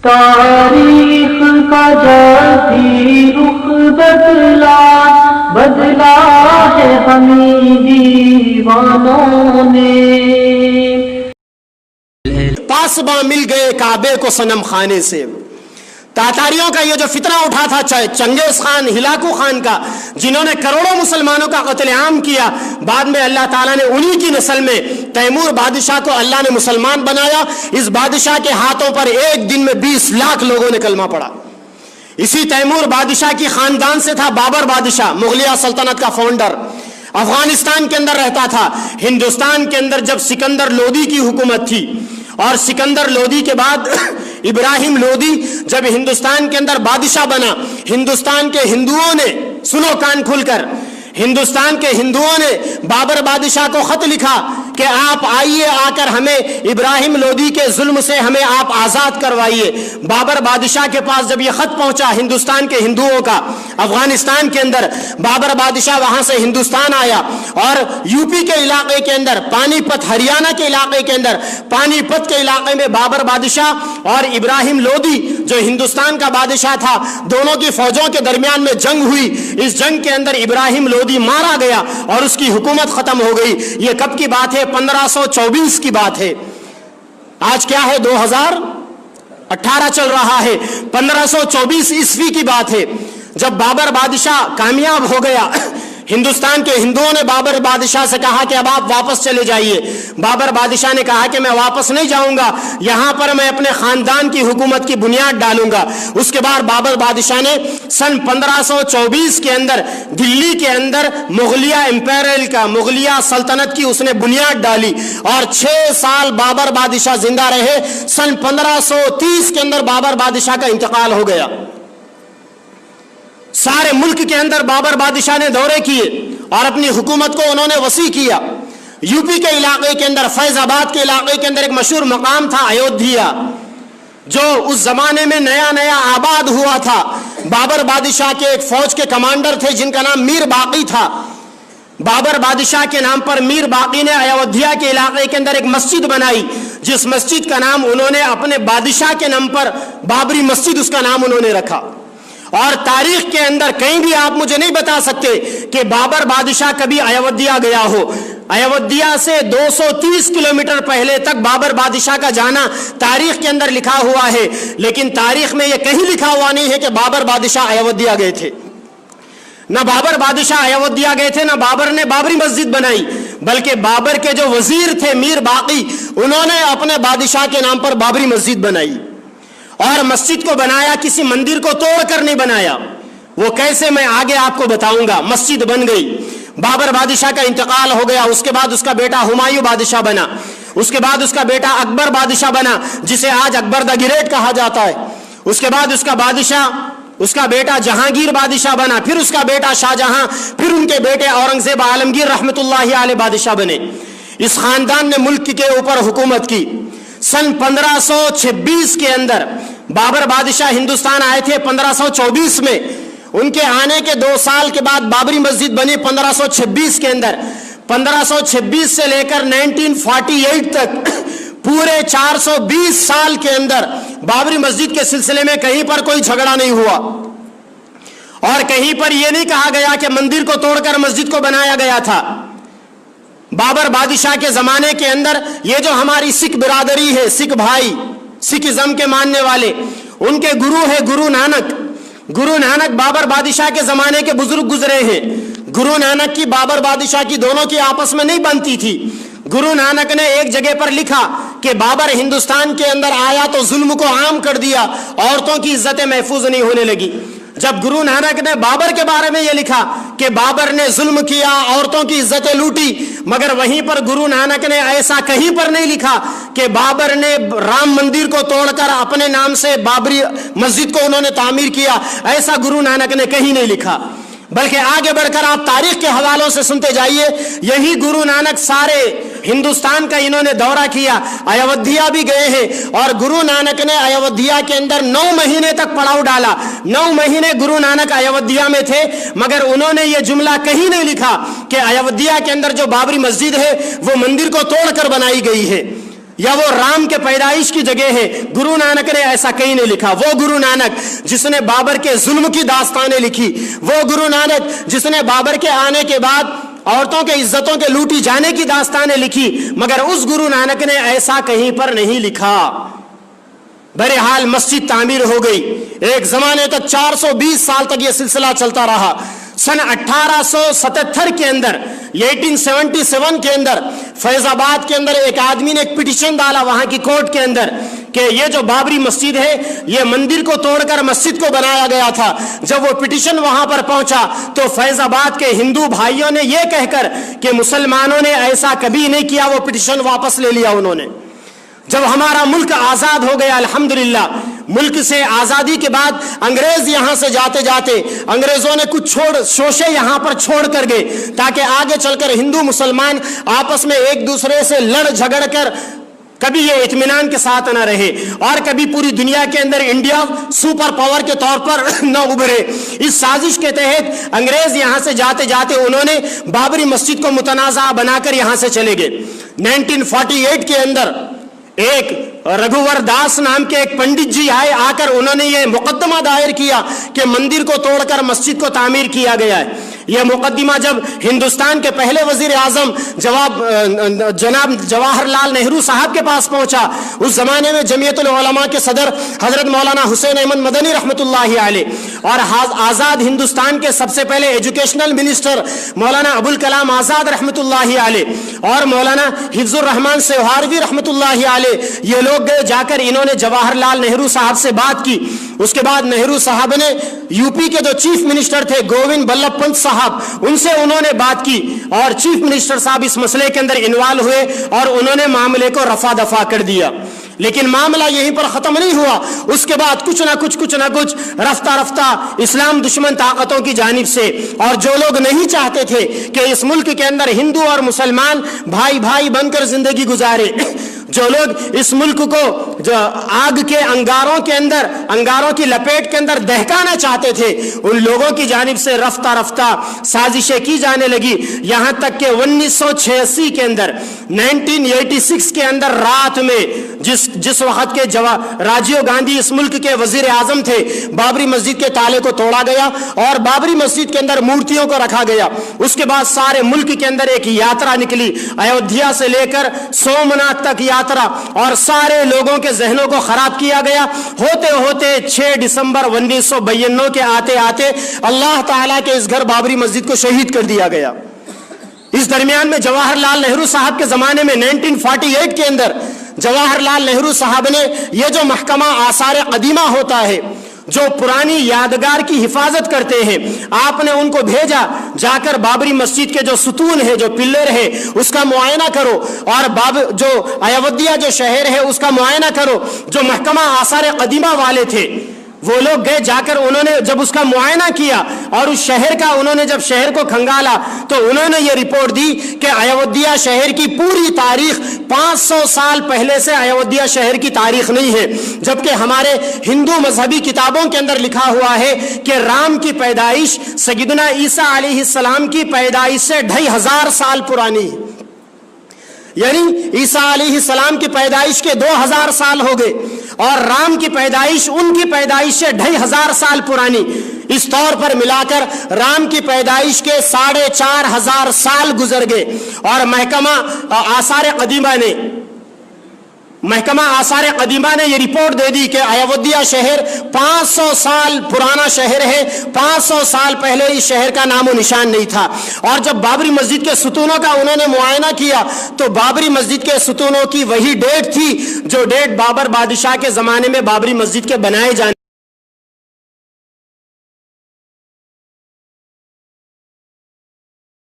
تاریخ کا جلدی رخ بدلا ہے ہمیں دیوانوں نے. پاسباں مل گئے کعبے کو صنم خانے سے. تاتاریوں کا یہ جو فتنہ اٹھا تھا چنگیز خان ہلاکو خان کا، جنہوں نے کروڑوں مسلمانوں کا قتل عام کیا، بعد میں اللہ تعالیٰ نے انہی کی نسل میں تیمور بادشاہ کو اللہ نے مسلمان بنایا. اس بادشاہ کے ہاتھوں پر ایک دن میں 20 لاکھ لوگوں نے کلمہ پڑھا. اسی تیمور بادشاہ کی خاندان سے تھا بابر بادشاہ، مغلیہ سلطنت کا فاؤنڈر. افغانستان کے اندر رہتا تھا. ہندوستان کے اندر جب سکندر لودھی کی حکومت تھی، اور سکندر لودھی کے بعد ابراہیم لودھی جب ہندوستان کے اندر بادشاہ بنا، ہندوستان کے ہندوؤں نے، سنو کان کھل کر، ہندوستان کے ہندوؤں نے بابر بادشاہ کو خط لکھا کہ آپ آئیے، آ کر ہمیں ابراہیم لودھی کے ظلم سے ہمیں آپ آزاد کروائیے. بابر بادشاہ کے پاس جب یہ خط پہنچا ہندوستان کے ہندوؤں کا، افغانستان کے اندر، بابر بادشاہ وہاں سے ہندوستان آیا اور یو پی کے علاقے کے اندر، پانی پت ہریانہ کے علاقے کے اندر، پانی پت کے علاقے میں بابر بادشاہ اور ابراہیم لودھی جو ہندوستان کا بادشاہ تھا، دونوں کی فوجوں کے درمیان میں جنگ ہوئی. اس جنگ کے اندر ابراہیم لودھی مارا گیا اور اس کی حکومت ختم ہو گئی. یہ کب کی بات ہے؟ 1524 کی بات ہے. آج کیا ہے؟ 2018 چل رہا ہے. 1524 عیسوی کی بات ہے جب بابر بادشاہ کامیاب ہو گیا. ہندوستان کے ہندوؤں نے بابر بادشاہ سے کہا کہ اب آپ واپس چلے جائیے. بابر بادشاہ نے کہا کہ میں واپس نہیں جاؤں گا، یہاں پر میں اپنے خاندان کی حکومت کی بنیاد ڈالوں گا. اس کے بعد بابر بادشاہ نے سن 1524 کے اندر دلی کے اندر مغلیہ امپیریل کا، مغلیہ سلطنت کی اس نے بنیاد ڈالی اور 6 سال بابر بادشاہ زندہ رہے. سن 1530 کے اندر بابر بادشاہ کا انتقال ہو گیا. سارے ملک کے اندر بابر بادشاہ نے دورے کیے اور اپنی حکومت کو انہوں نے وسیع کیا. یو پی کے علاقے کے اندر، فیض آباد کے علاقے کے اندر ایک مشہور مقام تھا ایودھیا، جو اس زمانے میں نیا نیا آباد ہوا تھا. بابر بادشاہ کے ایک فوج کے کمانڈر تھے جن کا نام میر باقی تھا. بابر بادشاہ کے نام پر میر باقی نے ایودھیا کے علاقے کے اندر ایک مسجد بنائی، جس مسجد کا نام انہوں نے اپنے بادشاہ کے نام پر بابری مسجد اس کا نام انہوں نے رکھا. اور تاریخ کے اندر کہیں بھی آپ مجھے نہیں بتا سکتے کہ بابر بادشاہ کبھی ایودھیا گیا ہو. ایودھیا سے 230 کلومیٹر پہلے تک بابر بادشاہ کا جانا تاریخ کے اندر لکھا ہوا ہے، لیکن تاریخ میں یہ کہیں لکھا ہوا نہیں ہے کہ بابر بادشاہ ایودھیا گئے تھے. نہ بابر بادشاہ ایودھیا گئے تھے، نہ بابر نے بابری مسجد بنائی، بلکہ بابر کے جو وزیر تھے میر باقی، انہوں نے اپنے بادشاہ کے نام پر بابری مسجد بنائی. اور مسجد کو بنایا کسی مندر کو توڑ کر نہیں بنایا. وہ کیسے میں آگے آپ کو بتاؤں گا. مسجد بن گئی. بابر بادشاہ کا انتقال ہو گیا. اس کے بعد اس کا بیٹا ہمایوں بادشاہ بنا. اس کے بعد اس کا بیٹا اکبر بادشاہ بنا، جسے آج اکبر دا گریٹ کہا جاتا ہے. اس کے بعد اس کا بیٹا جہانگیر بادشاہ بنا. پھر اس کا بیٹا شاہجہاں، پھر ان کے بیٹے اورنگزیب عالمگیر رحمت اللہ علیہ بادشاہ بنے. اس خاندان نے ملک کے اوپر حکومت کی. سن 1526 کے اندر بابر بادشاہ ہندوستان آئے تھے 1524 میں. ان کے آنے کے 2 سال کے بعد بابری مسجد بنی 1526 کے اندر. 1526 سے لے کر 1948 تک پورے 420 سال کے اندر بابری مسجد کے سلسلے میں کہیں پر کوئی جھگڑا نہیں ہوا، اور کہیں پر یہ نہیں کہا گیا کہ مندر کو توڑ کر مسجد کو بنایا گیا تھا. بابر بادشاہ کے زمانے کے اندر یہ جو ہماری سکھ برادری ہے، سکھ بھائی، سکھ ازم کے ماننے والے، ان کے گرو ہے گرو نانک. گرو نانک بابر بادشاہ کے زمانے کے بزرگ گزرے ہیں. گرو نانک کی بابر بادشاہ کی دونوں کی آپس میں نہیں بنتی تھی. گرو نانک نے ایک جگہ پر لکھا کہ بابر ہندوستان کے اندر آیا تو ظلم کو عام کر دیا، عورتوں کی عزتیں محفوظ نہیں ہونے لگی. جب گرو نانک نے بابر کے بارے میں یہ لکھا کہ بابر نے ظلم کیا، عورتوں کی عزتیں لوٹی، مگر وہیں پر گرو نانک نے ایسا کہیں پر نہیں لکھا کہ بابر نے رام مندر کو توڑ کر اپنے نام سے بابری مسجد کو انہوں نے تعمیر کیا. ایسا گرو نانک نے کہیں نہیں لکھا، بلکہ آگے بڑھ کر آپ تاریخ کے حوالوں سے سنتے جائیے. یہی گرو نانک سارے ہندوستان کا انہوں نے دورہ کیا، ایودھیا بھی گئے ہیں، اور گرو نانک نے ایودھیا کے اندر 9 مہینے تک پڑاؤ ڈالا. 9 مہینے گرو نانک ایودھیا میں تھے، مگر انہوں نے یہ جملہ کہیں نہیں لکھا کہ ایودھیا کے اندر جو بابری مسجد ہے وہ مندر کو توڑ کر بنائی گئی ہے. یا وہ رام کے پیدائش کی جگہ ہے، گرو نانک نے ایسا کہیں نہیں لکھا۔ وہ گرو نانک جس نے بابر کے ظلم کی داستانیں لکھی، وہ گرو نانک جس نے بابر کے آنے کے بعد عورتوں کے عزتوں کے لوٹی جانے کی داستانیں لکھی، مگر اس گرو نانک نے ایسا کہیں پر نہیں لکھا۔ بہرحال مسجد تعمیر ہو گئی، ایک زمانے تک 420 سال تک یہ سلسلہ چلتا رہا۔ سن 1877 کے اندر، 1877 کے اندر فیض آباد کے اندر ایک آدمی نے ایک پٹیشن ڈالا وہاں کی کورٹ کے اندر کہ یہ جو بابری مسجد ہے یہ مندر کو توڑ کر مسجد کو بنایا گیا تھا۔ جب وہ پٹیشن وہاں پر پہنچا تو فیض آباد کے ہندو بھائیوں نے یہ کہہ کر کہ مسلمانوں نے ایسا کبھی نہیں کیا، وہ پٹیشن واپس لے لیا انہوں نے۔ جب ہمارا ملک آزاد ہو گیا الحمدللہ، ملک سے آزادی کے بعد انگریز یہاں سے جاتے جاتے انگریزوں نے کچھ شوشے یہاں پر چھوڑ کر گئے تاکہ آگے چل کر ہندو مسلمان آپس میں ایک دوسرے سے لڑ جھگڑ کر کبھی یہ اطمینان کے ساتھ نہ رہے اور کبھی پوری دنیا کے اندر انڈیا سپر پاور کے طور پر نہ ابھرے۔ اس سازش کے تحت انگریز یہاں سے جاتے جاتے انہوں نے بابری مسجد کو متنازع بنا کر یہاں سے چلے گئے۔ 1948 کے اندر ایک رگھوور داس نام کے ایک پنڈت جی آئے، آ کر انہوں نے یہ مقدمہ دائر کیا کہ مندر کو توڑ کر مسجد کو تعمیر کیا گیا ہے۔ یہ مقدمہ جب ہندوستان کے پہلے وزیر اعظم جناب جواہر لال نہرو صاحب کے پاس پہنچا، اس زمانے میں جمعیت العلماء کے صدر حضرت مولانا حسین احمد مدنی رحمۃ اللہ علیہ اور آزاد ہندوستان کے سب سے پہلے ایجوکیشنل منسٹر مولانا ابوالکلام آزاد رحمۃ اللہ علیہ اور مولانا حفظ الرحمان سہاروی رحمۃ اللہ علیہ، یہ لوگ گئے، جا کر انہوں نے جواہر لال نہرو صاحب سے بات کی۔ اس کے بعد نہرو صاحب نے یو پی کے جو چیف منسٹر تھے گووند بلبھ پنت صاحب، ان سے انہوں نے بات کی اور چیف منسٹر صاحب اس مسئلے کے اندر انوالو ہوئے اور انہوں نے معاملے کو رفع دفع کر دیا۔ لیکن معاملہ یہیں پر ختم نہیں ہوا، اس کے بعد کچھ نہ کچھ رفتہ رفتہ اسلام دشمن طاقتوں کی جانب سے، اور جو لوگ نہیں چاہتے تھے کہ اس ملک کے اندر ہندو اور مسلمان بھائی بھائی بن کر زندگی گزارے، جو لوگ اس ملک کو جو آگ کے انگاروں کے اندر، انگاروں کی لپیٹ کے اندر دہکانا چاہتے تھے، ان لوگوں کی جانب سے رفتہ رفتہ سازشیں کی جانے لگی، یہاں تک کہ 1986 کے اندر 1986 کے اندر رات میں جس وقت کے راجیو گاندھی اس ملک کے وزیر اعظم تھے، بابری مسجد کے تالے کو توڑا گیا اور بابری مسجد کے اندر مورتیوں کو رکھا گیا۔ اس کے بعد سارے ملک کے اندر ایک یاترا نکلی، ایودھیا سے لے کر سومناتھ تک یاترا، اور سارے لوگوں کے ذہنوں کو خراب کیا گیا۔ ہوتے ہوتے 6 دسمبر 1992 کے آتے آتے اللہ تعالیٰ کے اس گھر بابری مسجد کو شہید کر دیا گیا۔ اس درمیان میں جواہر لال نہرو صاحب کے زمانے میں 1948 کے اندر جواہر لال نہرو صاحب نے یہ جو محکمہ آثار قدیمہ ہوتا ہے، جو پرانی یادگار کی حفاظت کرتے ہیں، آپ نے ان کو بھیجا، جا کر بابری مسجد کے جو ستون ہے، جو پلر ہے، اس کا معائنہ کرو، اور جو ایودھیا جو شہر ہے اس کا معائنہ کرو۔ جو محکمہ آثار قدیمہ والے تھے وہ لوگ گئے، جا کر انہوں نے جب اس کا معائنہ کیا اور اس شہر کا انہوں نے جب شہر کو کھنگالا تو انہوں نے یہ رپورٹ دی کہ ایودھیا شہر کی پوری تاریخ 500 سال پہلے سے ایودھیا شہر کی تاریخ نہیں ہے، جبکہ ہمارے ہندو مذہبی کتابوں کے اندر لکھا ہوا ہے کہ رام کی پیدائش سیدنا عیسیٰ علیہ السلام کی پیدائش سے 2500 سال پرانی ہے، یعنی عیسیٰ علیہ السلام کی پیدائش کے 2000 سال ہو گئے اور رام کی پیدائش ان کی پیدائش سے 2500 سال پرانی۔ اس طور پر ملا کر رام کی پیدائش کے 4500 سال گزر گئے، اور محکمہ آثار قدیمہ نے یہ رپورٹ دے دی کہ ایودھیا شہر 500 سال پرانا شہر ہے، 500 سال پہلے اس شہر کا نام و نشان نہیں تھا۔ اور جب بابری مسجد کے ستونوں کا انہوں نے معائنہ کیا تو بابری مسجد کے ستونوں کی وہی ڈیٹ تھی جو ڈیٹ بابر بادشاہ کے زمانے میں بابری مسجد کے بنائے جانے